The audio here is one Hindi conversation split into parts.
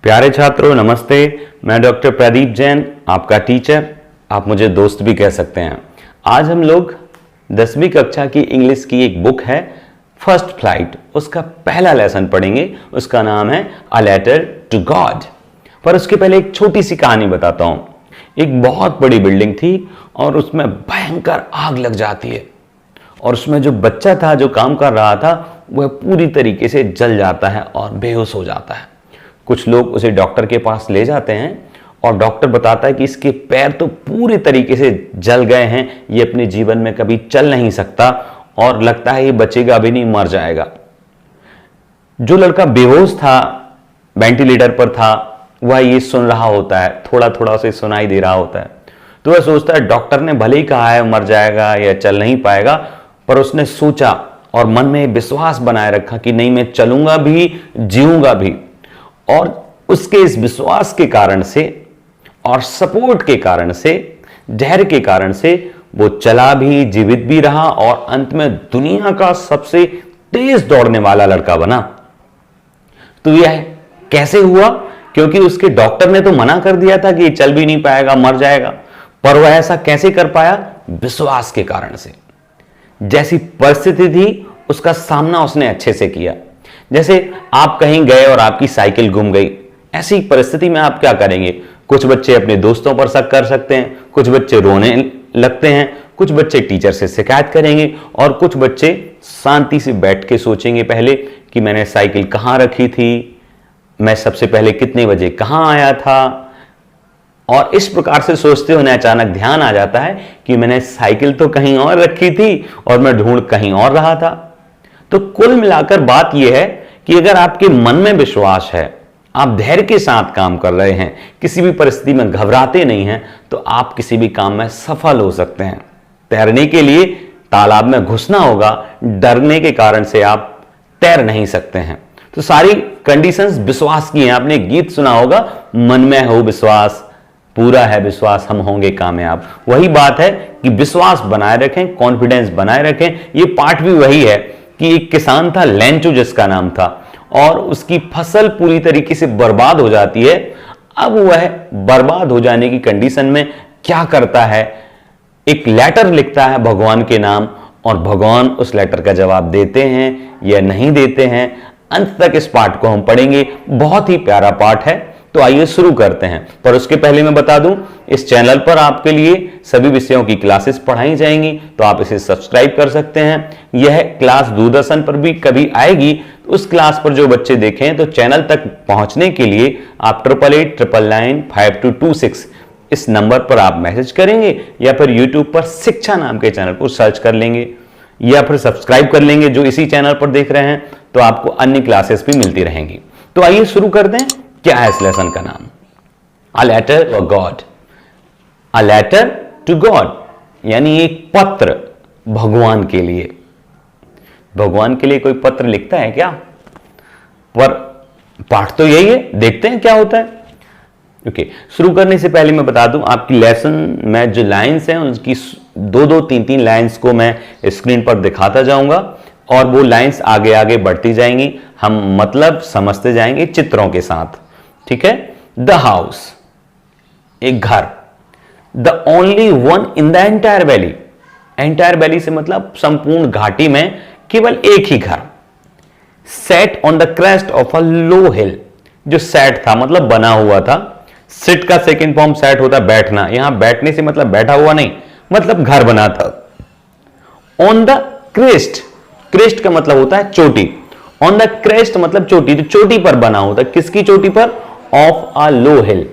प्यारे छात्रों नमस्ते। मैं डॉक्टर प्रदीप जैन, आपका टीचर, आप मुझे दोस्त भी कह सकते हैं। आज हम लोग 10वीं कक्षा की इंग्लिश की एक बुक है फर्स्ट फ्लाइट, उसका पहला लेसन पढ़ेंगे। उसका नाम है अ लेटर टू गॉड। पर उसके पहले एक छोटी सी कहानी बताता हूं। एक बहुत बड़ी बिल्डिंग थी और उसमें भयंकर आग लग जाती है और उसमें जो बच्चा था जो काम कर रहा था वह पूरी तरीके से जल जाता है और बेहोश हो जाता है। कुछ लोग उसे डॉक्टर के पास ले जाते हैं और डॉक्टर बताता है कि इसके पैर तो पूरी तरीके से जल गए हैं, ये अपने जीवन में कभी चल नहीं सकता और लगता है ये बचेगा भी नहीं, मर जाएगा। जो लड़का बेहोश था, वेंटिलेटर पर था, वह ये सुन रहा होता है, थोड़ा थोड़ा उसे सुनाई दे रहा होता है। तो वह सोचता है डॉक्टर ने भले ही कहा है मर जाएगा या चल नहीं पाएगा, पर उसने सोचा और मन में विश्वास बनाए रखा कि नहीं, मैं चलूंगा भी, जीऊंगा भी। और उसके इस विश्वास के कारण से और सपोर्ट के कारण से, धैर्य के कारण से वो चला भी, जीवित भी रहा और अंत में दुनिया का सबसे तेज दौड़ने वाला लड़का बना। तो यह कैसे हुआ? क्योंकि उसके डॉक्टर ने तो मना कर दिया था कि चल भी नहीं पाएगा, मर जाएगा, पर वह ऐसा कैसे कर पाया? विश्वास के कारण से। जैसी परिस्थिति थी उसका सामना उसने अच्छे से किया। जैसे आप कहीं गए और आपकी साइकिल गुम गई, ऐसी परिस्थिति में आप क्या करेंगे? कुछ बच्चे अपने दोस्तों पर शक कर सकते हैं, कुछ बच्चे रोने लगते हैं, कुछ बच्चे टीचर से शिकायत करेंगे और कुछ बच्चे शांति से बैठ के सोचेंगे पहले कि मैंने साइकिल कहां रखी थी, मैं सबसे पहले कितने बजे कहां आया था। और इस प्रकार से सोचते हुए अचानक ध्यान आ जाता है कि मैंने साइकिल तो कहीं और रखी थी और मैं ढूंढ कहीं और रहा था। तो कुल मिलाकर बात यह है कि अगर आपके मन में विश्वास है, आप धैर्य के साथ काम कर रहे हैं, किसी भी परिस्थिति में घबराते नहीं हैं, तो आप किसी भी काम में सफल हो सकते हैं। तैरने के लिए तालाब में घुसना होगा, डरने के कारण से आप तैर नहीं सकते हैं। तो सारी कंडीशंस विश्वास की हैं। आपने गीत सुना होगा, मन में हो विश्वास, पूरा है विश्वास, हम होंगे कामयाब। वही बात है कि विश्वास बनाए रखें, कॉन्फिडेंस बनाए रखें। ये पाठ भी वही है कि एक किसान था, लेंचू जिसका नाम था, और उसकी फसल पूरी तरीके से बर्बाद हो जाती है। अब वह बर्बाद हो जाने की कंडीशन में क्या करता है? एक लेटर लिखता है भगवान के नाम और भगवान उस लेटर का जवाब देते हैं या नहीं देते हैं। अंत तक इस पाठ को हम पढ़ेंगे। बहुत ही प्यारा पाठ है। तो आइए शुरू करते हैं। पर उसके पहले मैं बता दूं, इस चैनल पर आपके लिए सभी विषयों की क्लासेस पढ़ाई जाएंगी, तो आप इसे सब्सक्राइब कर सकते हैं। यह क्लास दूरदर्शन पर भी कभी आएगी, तो उस क्लास पर जो बच्चे देखें, तो चैनल तक पहुंचने के लिए आप 8889952226 इस नंबर पर आप मैसेज करेंगे या फिर यूट्यूब पर शिक्षा नाम के चैनल को सर्च कर लेंगे या फिर सब्सक्राइब कर लेंगे जो इसी चैनल पर देख रहे हैं, तो आपको अन्य क्लासेस भी मिलती रहेंगी। तो आइए शुरू करते हैं। क्या है इस लेसन का नाम? A letter to God. A letter to God यानी एक पत्र भगवान के लिए। भगवान के लिए कोई पत्र लिखता है क्या? पर पाठ तो यही है, देखते हैं क्या होता है। ओके, शुरू करने से पहले मैं बता दूं, आपकी लेसन में जो लाइंस हैं उसकी दो 3 लाइंस को मैं स्क्रीन पर दिखाता जाऊंगा और वो लाइंस आगे आगे बढ़ती जाएंगी। हम मतलब समझते जाएंगे चित्रों के साथ, ठीक है? द हाउस, एक घर। The only one in the entire valley. Entire valley से मतलब संपूर्ण घाटी में केवल एक ही घर। Set on the crest of a low hill. जो सेट था मतलब बना हुआ था। सिट का सेकेंड फॉर्म सेट होता है बैठना। यहां बैठने से मतलब बैठा हुआ नहीं, मतलब घर बना था। ऑन द क्रेस्ट, क्रेस्ट का मतलब होता है चोटी। ऑन द क्रेस्ट मतलब चोटी, तो चोटी पर बना होता है। किसकी चोटी पर? Of a low hill.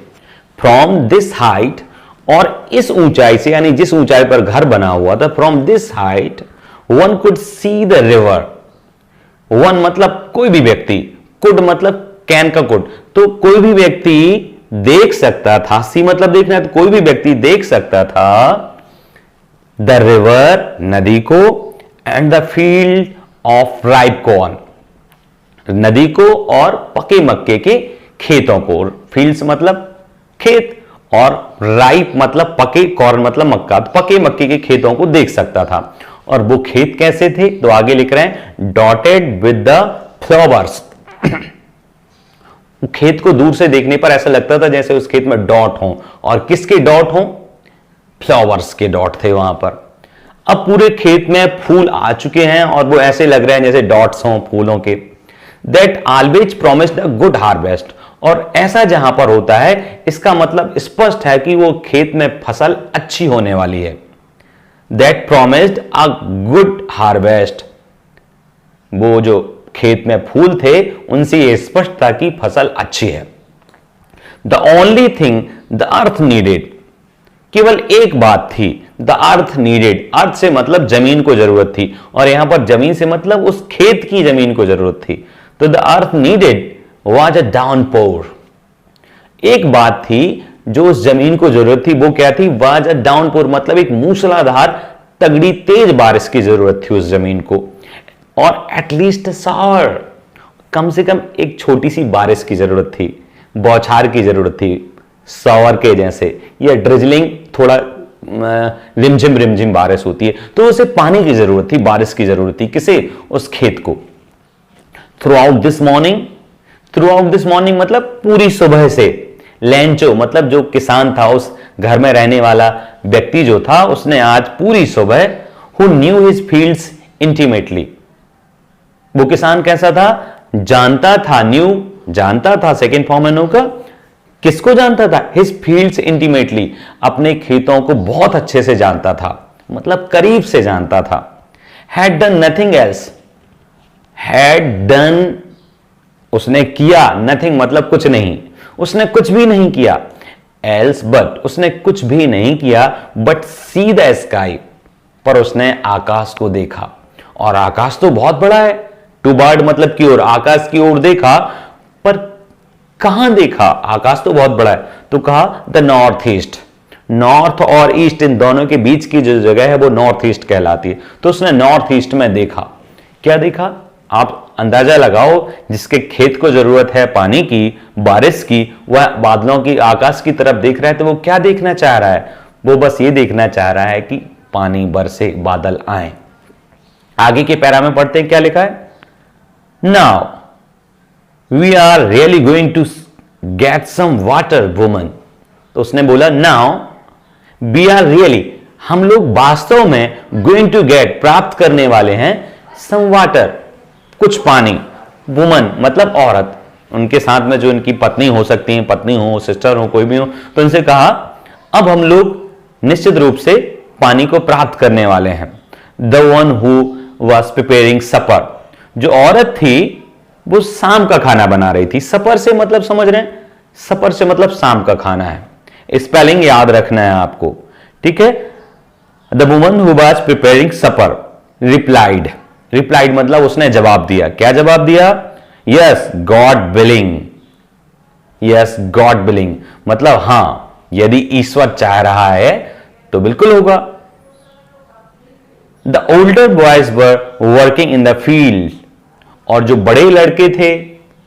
From this height, और इस ऊंचाई से, यानी जिस ऊंचाई पर घर बना हुआ था, from this height one could see the river. One मतलब कोई भी व्यक्ति, कुड मतलब कैन का कुड, तो कोई भी व्यक्ति देख सकता था। सी मतलब देखना, तो कोई भी व्यक्ति देख सकता था द रिवर, नदी को, and the field of ripe corn, नदी को और पके मक्के के खेतों को। फील्ड्स मतलब खेत और राइप मतलब पके, कॉर्न मतलब मक्का, तो पके मक्के के खेतों को देख सकता था। और वो खेत कैसे थे? तो आगे लिख रहे हैं डॉटेड विद द फ्लावर्स। खेत को दूर से देखने पर ऐसा लगता था जैसे उस खेत में डॉट हों, और किसके डॉट हों? फ्लावर्स के डॉट थे वहां पर। अब पूरे खेत में फूल आ चुके हैं और वो ऐसे लग रहे हैं जैसे डॉट्स हों फूलों के। That always promised a good harvest, और ऐसा जहां पर होता है इसका मतलब स्पष्ट है कि वो खेत में फसल अच्छी होने वाली है। That promised a good harvest, वो जो खेत में फूल थे उनसे ये स्पष्ट था कि फसल अच्छी है। The only thing the earth needed, केवल एक बात थी, द अर्थ नीडेड, अर्थ से मतलब जमीन को जरूरत थी, और यहां पर जमीन से मतलब उस खेत की जमीन को जरूरत थी। तो the earth needed was a downpour, एक बात थी जो उस जमीन को जरूरत थी, वो क्या थी? वाज अ डाउनपोर, मतलब एक मूसलाधार तगड़ी तेज बारिश की जरूरत थी उस जमीन को। और एटलीस्ट शावर, कम से कम एक छोटी सी बारिश की जरूरत थी, बौछार की जरूरत थी, शावर के जैसे, या ड्रिजलिंग, थोड़ा रिमझिम रिमझिम बारिश होती है, तो उसे पानी की जरूरत थी, बारिश की जरूरत थी। किसे? उस खेत को। Through out this morning, through out this morning मतलब पूरी सुबह से। लेंचो मतलब जो किसान था, उस घर में रहने वाला व्यक्ति जो था, उसने आज पूरी सुबह, who knew his fields intimately, वो किसान कैसा था? जानता था, न्यू जानता था, सेकेंड फॉर्म है नो का। किसको जानता था? हिज फील्ड्स इंटीमेटली, अपने खेतों को बहुत अच्छे से जानता था, मतलब करीब से जानता था। Had done nothing else, had done उसने किया, नथिंग मतलब कुछ नहीं, उसने कुछ भी नहीं किया, एल्स बट उसने कुछ भी नहीं किया, बट सी द स्काई, पर उसने आकाश को देखा, और आकाश तो बहुत बड़ा है। टू बर्ड मतलब की ओर, आकाश की ओर देखा, पर कहां देखा? आकाश तो बहुत बड़ा है, तो कहा द नॉर्थ ईस्ट, नॉर्थ और ईस्ट इन दोनों के बीच की जो जगह है वो नॉर्थ ईस्ट कहलाती है। तो उसने नॉर्थ ईस्ट में देखा। क्या देखा? आप अंदाजा लगाओ, जिसके खेत को जरूरत है पानी की, बारिश की, वह बादलों की, आकाश की तरफ देख रहा है, तो वो क्या देखना चाह रहा है? वो बस ये देखना चाह रहा है कि पानी बरसे, बादल आए। आगे के पैरा में पढ़ते हैं क्या लिखा है? Now we are really going to get some water woman, तो उसने बोला नाउ वी आर रियली, हम लोग वास्तव में गोइंग टू गेट प्राप्त करने वाले हैं, सम वाटर कुछ पानी, वुमन मतलब औरत, उनके साथ में जो उनकी पत्नी हो सकती है, पत्नी हो, सिस्टर हो, कोई भी हो, तो उनसे कहा अब हम लोग निश्चित रूप से पानी को प्राप्त करने वाले हैं। The one who was preparing supper, जो औरत थी वो शाम का खाना बना रही थी। सपर से मतलब समझ रहे हैं? सपर से मतलब शाम का खाना है। स्पेलिंग याद रखना है आपको, ठीक है? The woman who was preparing supper replied, replied मतलब उसने जवाब दिया। क्या जवाब दिया? Yes God willing, yes God willing मतलब हां, यदि ईश्वर चाह रहा है तो बिल्कुल होगा। The older boys were working in the field, और जो बड़े लड़के थे,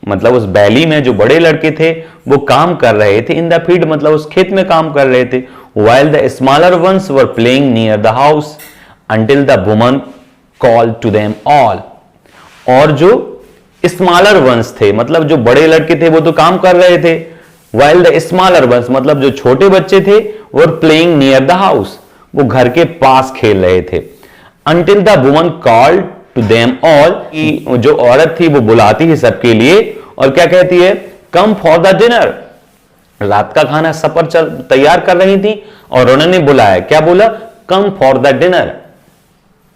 मतलब उस बैली में जो बड़े लड़के थे वो काम कर रहे थे। इन द फील्ड मतलब उस खेत में काम कर रहे थे। while the smaller ones were playing near the house until the woman called to them all, और जो स्मॉलर वंस थे मतलब जो बड़े लड़के थे वो तो काम कर रहे थे, while the smaller ones मतलब जो छोटे बच्चे थे were playing near the house, वो घर के पास खेल रहे थे। until the woman called to them all, जो औरत थी वो बुलाती है सबके लिए और क्या कहती है? come for the dinner, रात का खाना सपर तैयार कर रही थी और उन्होंने बुलाया। क्या बोला? come for the dinner,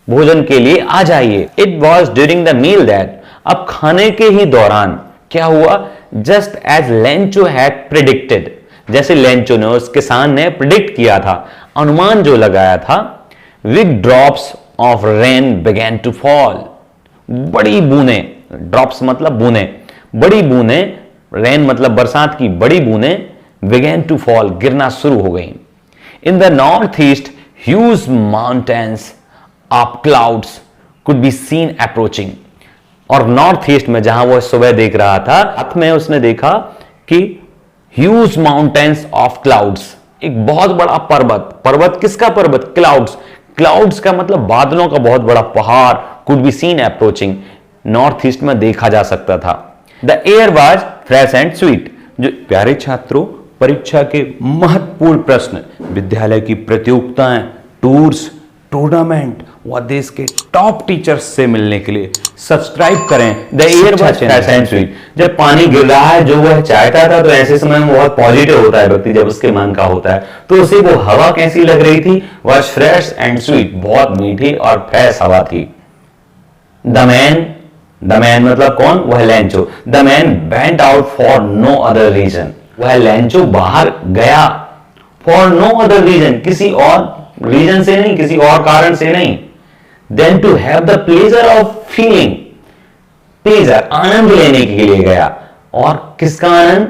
भोजन के लिए आ जाइए। It was during the meal that, अब खाने के ही दौरान क्या हुआ? Just as Lencho had predicted, जैसे लेंचो ने, उस किसान ने प्रिडिक्ट किया था, अनुमान जो लगाया था, big drops of rain began to fall, बड़ी बूंदे, ड्रॉप्स मतलब बूंदे, बड़ी बूंदे, रेन मतलब बरसात की बड़ी बूंदे, began to fall गिरना शुरू हो गई। In the northeast, huge mountains of clouds could be seen approaching, और नॉर्थ ईस्ट में जहां वो सुबह देख रहा था, रात में उसने देखा कि ह्यूज माउंटेन्स ऑफ क्लाउड्स, एक बहुत बड़ा पर्वत, पर्वत किसका पर्वत? क्लाउड्स, क्लाउड्स का मतलब बादलों का बहुत बड़ा पहाड़, could be seen approaching, north east में देखा जा सकता था। The air was fresh and sweet. जो प्यारे छात्रों, परीक्षा के महत्वपूर्ण प्रश्न, विद्यालय की प्रतियोगिताएं, टूर्स, टूर्नामेंट व देश के टॉप टीचर्स से मिलने के लिए सब्सक्राइब करें the earbuds fresh and sweet. जब पानी गिर रहा है, जो वह चाहता था, तो ऐसे समय में बहुत पॉजिटिव होता है व्यक्ति जब उसके मन का होता है। तो उसे वो हवा कैसी लग रही थी? वह फ्रेश एंड स्वीट, बहुत मीठी और फ्रेश हवा थी। द मैन मतलब कौन? वह Lencho. The man went out for no other reason. वह लेंचो बाहर गया फॉर नो अदर रीजन, किसी और रीजन से नहीं, किसी और कारण से नहीं। Then to have the pleasure of feeling, pleasure आनंद लेने के लिए गया। और किसका आनंद?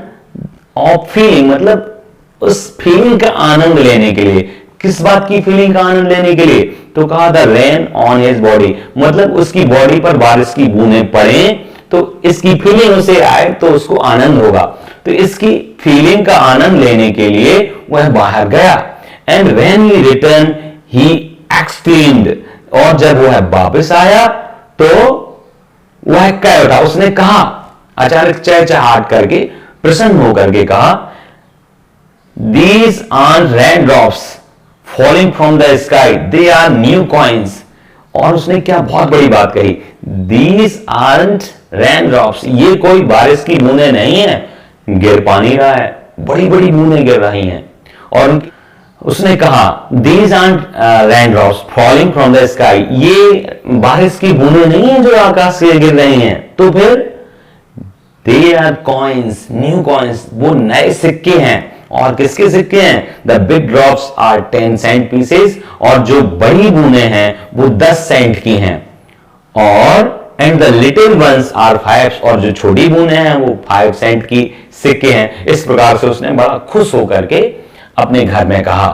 ऑफ फीलिंग मतलब उस फीलिंग का आनंद लेने के लिए। किस बात की फीलिंग का आनंद लेने के लिए? तो कहा the rain on his body, मतलब उसकी बॉडी पर बारिश की बूंदें पड़े तो इसकी फीलिंग उसे आए तो उसको आनंद होगा। तो इसकी फीलिंग का आनंद लेने के लिए वह बाहर गया। And when he return he exclaimed, और जब वह वापस आया तो वह कह उठा, उसने कहा, अचानक चहचहाट करके, प्रसन्न होकर के कहा, these are rain drops falling from the sky, they are new coins. और उसने क्या बहुत बड़ी बात कही, दीज आरंट रेन ड्रॉप्स, ये कोई बारिश की बूंदें नहीं है, गिर पानी रहा है, बड़ी बड़ी बूंदें गिर रही हैं। और उसने कहा these aren't rain drops falling from the sky, ये बारिश की बूंदें नहीं है जो आकाश से गिर रही हैं। तो फिर they are coins, new coins, वो नए सिक्के हैं। और किसके सिक्के हैं? The big drops are 10 cent pieces, और जो बड़ी बूंदें हैं वो 10 सेंट की हैं। और and the little ones are 5, और जो छोटी बूंदें हैं वो 5 सेंट की सिक्के हैं। इस प्रकार से उसने बड़ा खुश होकर के अपने घर में कहा।